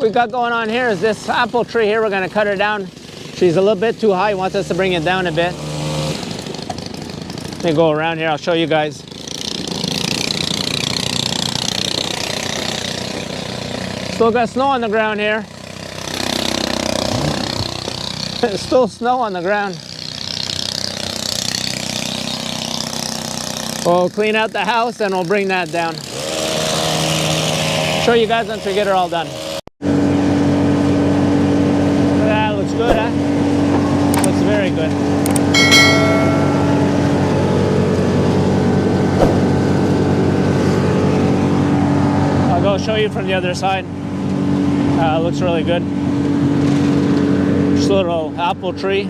we got going on here is this apple tree here. We're gonna cut her down. She's a little bit too high. He wants us to bring it down a bit. Let me go around here. I'll show you guys. Still got snow on the ground here. Still snow on the ground. We'll clean out the house and we'll bring that down. Show you guys once we get her all done. That looks good, huh? Looks very good. I'll go show you from the other side. Looks really good. Just a little apple tree.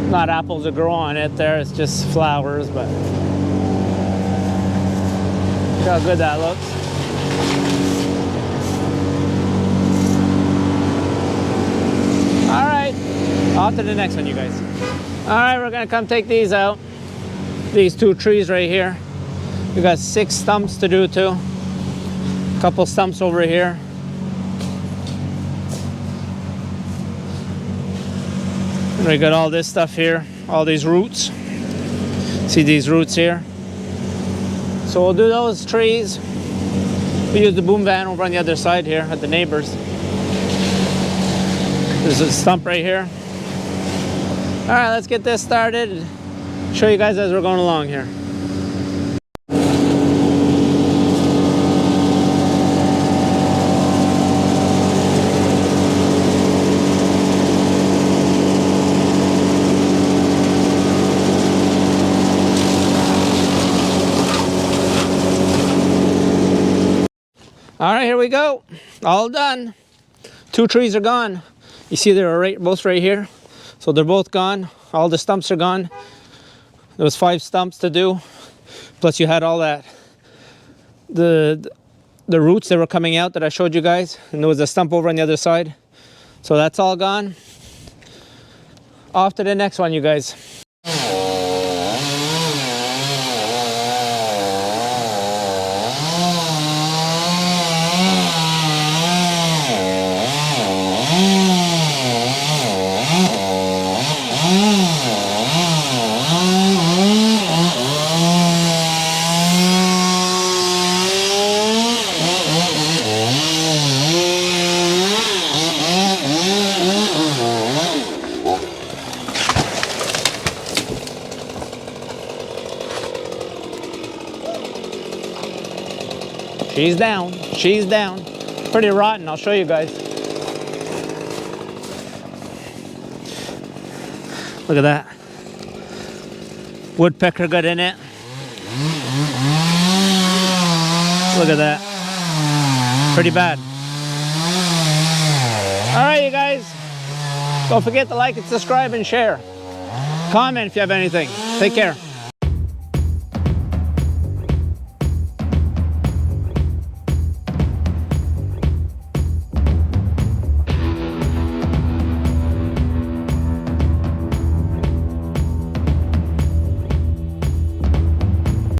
Not apples that grow on it there, it's just flowers, but look how good that looks. Alright, off to the next one, you guys. Alright, we're gonna come take these out. These two trees right here. We got 6 stumps to do too. A couple stumps over here. And we got all this stuff here, all these roots. See these roots here? So we'll do those trees. We use the boom van over on the other side here at the neighbors. There's a stump right here. All right, let's get this started. Show you guys as we're going along here. All right, here we go. All done. 2 trees are gone. You see they're both right here. So they're both gone. All the stumps are gone. There was 5 stumps to do. Plus you had all that, the roots that were coming out that I showed you guys. And there was a stump over on the other side. So that's all gone. Off to the next one, you guys. She's down. She's down. Pretty rotten. I'll show you guys. Look at that. Woodpecker got in it. Look at that. Pretty bad. All right, you guys. Don't forget to like and subscribe and share. Comment if you have anything. Take care.